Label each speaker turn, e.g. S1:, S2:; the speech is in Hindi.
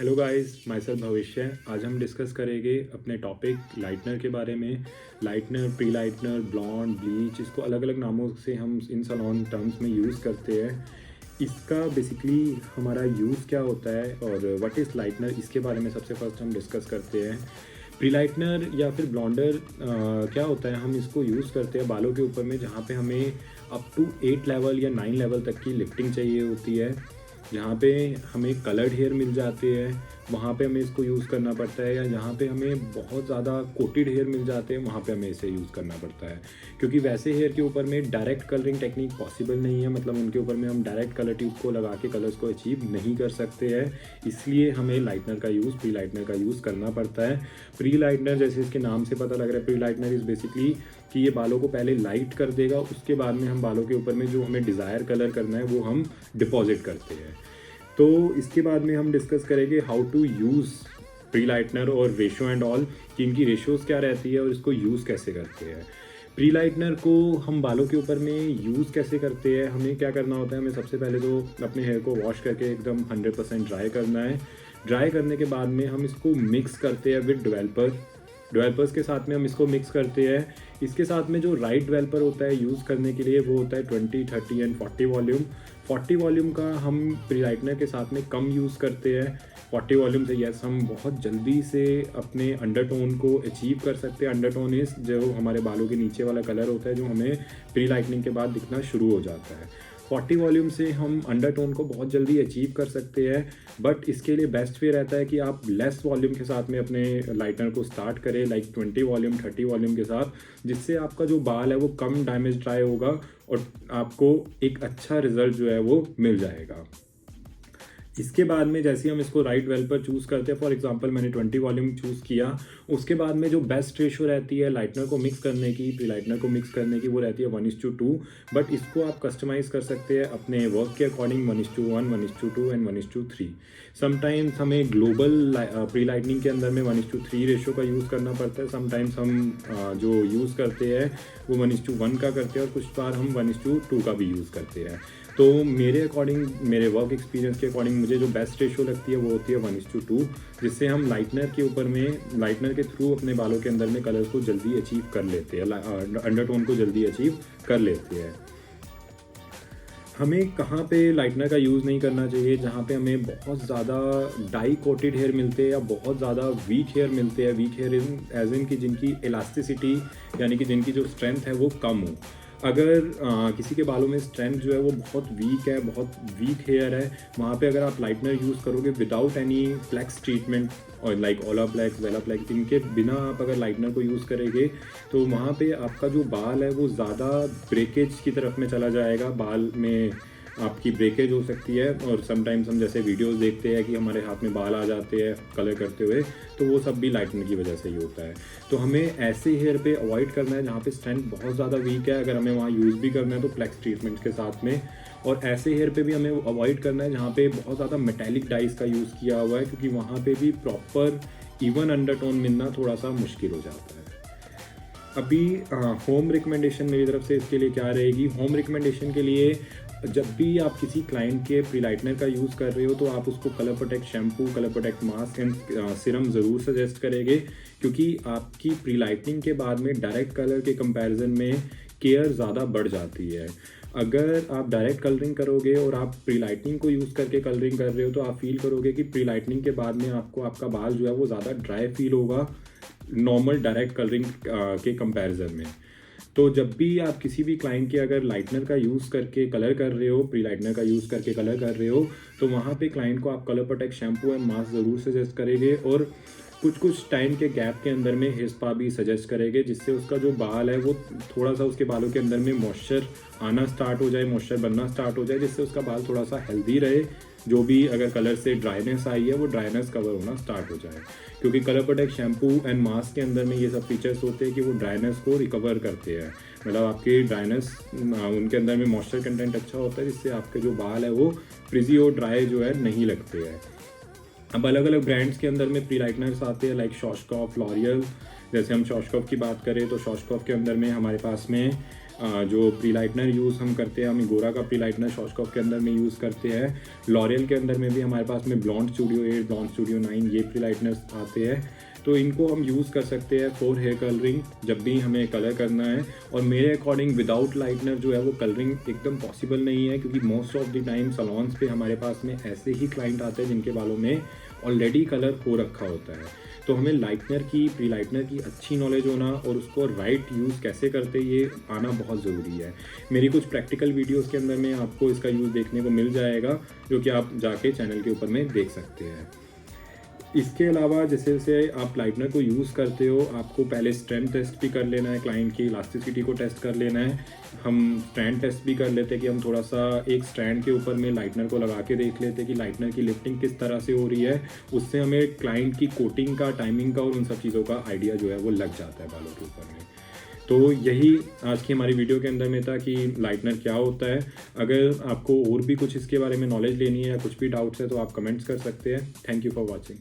S1: हेलो गाइस, माई सेल्फ भविष्य। आज हम डिस्कस करेंगे अपने टॉपिक लाइटनर के बारे में। Lightener, pre lightener, blonde, bleach, इसको अलग अलग नामों से हम इन सैलून टर्म्स में यूज़ करते हैं। इसका बेसिकली हमारा यूज़ क्या होता है और व्हाट इज़ लाइटनर, इसके बारे में सबसे फर्स्ट हम डिस्कस करते हैं। प्री लाइटनर या फिर ब्लॉन्डर क्या होता है, हम इसको यूज़ करते हैं बालों के ऊपर में जहाँ पे हमें अप टू 8 लेवल या 9 लेवल तक की लिफ्टिंग चाहिए होती है। जहाँ पे हमें कलर्ड हेयर मिल जाते हैं वहाँ पे हमें इसको यूज़ करना पड़ता है, या जहाँ पे हमें बहुत ज़्यादा कोटेड हेयर मिल जाते हैं वहाँ पे हमें इसे यूज़ करना पड़ता है। क्योंकि वैसे हेयर के ऊपर में डायरेक्ट कलरिंग टेक्निक पॉसिबल नहीं है, मतलब उनके ऊपर में हम डायरेक्ट कलर ट्यूब को लगा के कलर्स को अचीव नहीं कर सकते हैं। इसलिए हमें लाइटनर का यूज़, प्री लाइटनर का यूज़ करना पड़ता है। प्री लाइटनर, जैसे इसके नाम से पता लग रहा है, प्री लाइटनर इज़ बेसिकली कि ये बालों को पहले लाइट कर देगा, उसके बाद में हम बालों के ऊपर में जो हमें डिज़ायर कलर करना है वो हम डिपॉजिट करते हैं। तो इसके बाद में हम डिस्कस करेंगे how to use pre lightener और रेशो एंड ऑल, कि इनकी रेशोज़ क्या रहती है और इसको यूज़ कैसे करते हैं। प्री लाइटनर को हम बालों के ऊपर में यूज़ कैसे करते हैं, हमें क्या करना होता है, हमें सबसे पहले तो अपने हेयर को वॉश करके एकदम 100% ड्राई करना है। ड्राई करने के बाद में हम इसको मिक्स करते हैं विद डेवलपर्स के साथ में हम इसको मिक्स करते हैं। इसके साथ में जो राइट डेवलपर होता है यूज़ करने के लिए वो होता है 20, 30 एंड 40 वॉल्यूम। 40 वॉल्यूम का हम प्री लाइटनर के साथ में कम यूज़ करते हैं। 40 वॉल्यूम से यस हम बहुत जल्दी से अपने अंडरटोन को अचीव कर सकते हैं। अंडरटोन इस जो हमारे बालों के नीचे वाला कलर होता है जो हमें प्री लाइटनिंग के बाद दिखना शुरू हो जाता है। 40 वॉल्यूम से हम अंडरटोन को बहुत जल्दी अचीव कर सकते हैं, बट इसके लिए बेस्ट वे रहता है कि आप लेस वॉल्यूम के साथ में अपने लाइटनर को स्टार्ट करें, लाइक 20 वॉल्यूम, 30 वॉल्यूम के साथ, जिससे आपका जो बाल है वो कम डैमेज ड्राई होगा और आपको एक अच्छा रिजल्ट जो है वो मिल जाएगा। इसके बाद में जैसे हम इसको राइट डेवलपर चूज़ करते हैं, फॉर एग्जांपल मैंने 20 वॉल्यूम चूज़ किया, उसके बाद में जो बेस्ट रेशो रहती है लाइटनर को मिक्स करने की, प्री लाइटनर को मिक्स करने की, वो रहती है 1:2। बट इसको आप कस्टमाइज़ कर सकते हैं अपने वर्क के अकॉर्डिंग 1:1, 1:2 एंड 1:3। समटाइम्स हमें ग्लोबल प्री लाइटनिंग के अंदर में 1:3 रेशो का यूज़ करना पड़ता है। समटाइम्स हम जो यूज़ करते हैं वो 1:1 का करते हैं और कुछ बार हम 1:2 का भी यूज़ करते हैं। तो मेरे अकॉर्डिंग, मेरे वर्क एक्सपीरियंस के अकॉर्डिंग मुझे जो बेस्ट रेशो लगती है वो होती है 1:2, जिससे हम लाइटनर के ऊपर में, लाइटनर के थ्रू अपने बालों के अंदर में कलर्स को जल्दी अचीव कर लेते हैं, अंडरटोन को जल्दी अचीव कर लेते हैं। हमें कहाँ पे लाइटनर का यूज़ नहीं करना चाहिए, जहाँ पे हमें बहुत ज़्यादा डाई कोटेड हेयर मिलते हैं या बहुत ज़्यादा वीक हेयर मिलते हैं। वीक हेयर एज इन की जिनकी इलास्टिसिटी यानी कि जिनकी जो स्ट्रेंथ है वो कम हो। अगर किसी के बालों में स्ट्रेंथ जो है वो बहुत वीक है, बहुत वीक हेयर है, वहाँ पे अगर आप लाइटनर यूज़ करोगे विदाउट एनी फ्लैक्स ट्रीटमेंट और लाइक ओला फ्लैक्स, वेला फ्लैक्स, इनके बिना आप अगर लाइटनर को यूज़ करेंगे तो वहाँ पे आपका जो बाल है वो ज़्यादा ब्रेकेज की तरफ में चला जाएगा। बाल में आपकी ब्रेकेज हो सकती है और समटाइम्स हम जैसे वीडियोस देखते हैं कि हमारे हाथ में बाल आ जाते हैं कलर करते हुए, तो वो सब भी लाइटनर की वजह से ही होता है। तो हमें ऐसे हेयर पे अवॉइड करना है जहाँ पे स्ट्रेंथ बहुत ज़्यादा वीक है। अगर हमें वहाँ यूज़ भी करना है तो फ्लैक्स ट्रीटमेंट के साथ में, और ऐसे हेयर पे भी हमें अवॉइड करना है जहाँ पे बहुत ज़्यादा मेटेलिक डाइस का यूज़ किया हुआ है, क्योंकि वहाँ पे भी प्रॉपर इवन अंडरटोन मिलना थोड़ा सा मुश्किल हो जाता है। अभी होम रिकमेंडेशन मेरी तरफ से इसके लिए क्या रहेगी, होम रिकमेंडेशन के लिए जब भी आप किसी क्लाइंट के प्री लाइटनर का यूज़ कर रहे हो तो आप उसको colour protect shampoo, colour protect mask and serum ज़रूर सजेस्ट करेंगे, क्योंकि आपकी प्री लाइटनिंग के बाद में डायरेक्ट कलर के कंपैरिजन में केयर ज़्यादा बढ़ जाती है। अगर आप डायरेक्ट कलरिंग करोगे और आप प्री लाइटनिंग को यूज़ करके कलरिंग कर रहे हो तो आप फील करोगे कि प्री लाइटनिंग के बाद में आपको आपका बाल जो है वो ज़्यादा ड्राई फील होगा नॉर्मल डायरेक्ट कलरिंग के कंपैरिजन में। तो जब भी आप किसी भी क्लाइंट के अगर लाइटनर का यूज़ करके कलर कर रहे हो, प्री लाइटनर का यूज़ करके कलर कर रहे हो, तो वहाँ पे क्लाइंट को आप colour protect shampoo and mask ज़रूर सजेस्ट करेंगे और कुछ टाइम के गैप के अंदर में हेयर स्पा भी सजेस्ट करेंगे, जिससे उसका जो बाल है वो थोड़ा सा, उसके बालों के अंदर में मॉइस्चर आना स्टार्ट हो जाए, मॉइस्चर बनना स्टार्ट हो जाए, जिससे उसका बाल थोड़ा सा हेल्दी रहे। जो भी अगर कलर से ड्राइनेस आई है वो ड्राइनेस कवर होना स्टार्ट हो जाए, क्योंकि colour protect shampoo and mask के अंदर में ये सब फीचर्स होते हैं कि वो ड्राइनेस को रिकवर करते हैं। मतलब आपकी ड्राइनेस, उनके अंदर में मॉइस्चर कंटेंट अच्छा होता है, जिससे आपके जो बाल है वो फ्रिजी और ड्राई जो है नहीं लगते हैं। अब अलग अलग ब्रांड्स के अंदर में प्री लाइटनर्स आते हैं, लाइक शॉशकॉफ, लॉरियल। जैसे हम शॉशकॉफ की बात करें तो शॉशकॉफ के अंदर में हमारे पास में जो प्री लाइटनर यूज़ हम करते हैं, हम गोरा का प्री लाइटनर शॉर्ट्सकॉप के अंदर में यूज़ करते हैं। लॉरियल के अंदर में भी हमारे पास में ब्लॉन्ड स्टूडियो 8, ब्लॉन्ड स्टूडियो 9 ये प्री लाइटनर्स आते हैं। तो इनको हम यूज़ कर सकते हैं फॉर हेयर कलरिंग जब भी हमें कलर करना है। और मेरे अकॉर्डिंग विदाउट लाइटनर जो है वो कलरिंग एकदम पॉसिबल नहीं है, क्योंकि most of the time salons पे हमारे पास में ऐसे ही क्लाइंट आते हैं जिनके बालों में ऑलरेडी कलर हो रखा होता है। तो हमें लाइटनर की, प्री लाइटनर की अच्छी नॉलेज होना और उसको राइट यूज़ कैसे करते ये आना बहुत ज़रूरी है। मेरी कुछ प्रैक्टिकल वीडियोस के अंदर में आपको इसका यूज़ देखने को मिल जाएगा, जो कि आप जाके चैनल के ऊपर में देख सकते हैं। इसके अलावा जैसे जैसे आप लाइटनर को यूज़ करते हो, आपको पहले स्ट्रेंथ टेस्ट भी कर लेना है, क्लाइंट की इलास्टिसिटी को टेस्ट कर लेना है। हम स्ट्रैंड टेस्ट भी कर लेते हैं कि हम थोड़ा सा एक स्ट्रैंड के ऊपर में लाइटनर को लगा के देख लेते हैं कि लाइटनर की लिफ्टिंग किस तरह से हो रही है। उससे हमें क्लाइंट की कोटिंग का, टाइमिंग का और उन सब चीज़ों का आइडिया जो है वो लग जाता है बालों के ऊपर में। तो यही आज की हमारी वीडियो के अंदर में था कि लाइटनर क्या होता है। अगर आपको और भी कुछ इसके बारे में नॉलेज लेनी है या कुछ भी डाउट्स है तो आप कमेंट्स कर सकते हैं। Thank you for watching.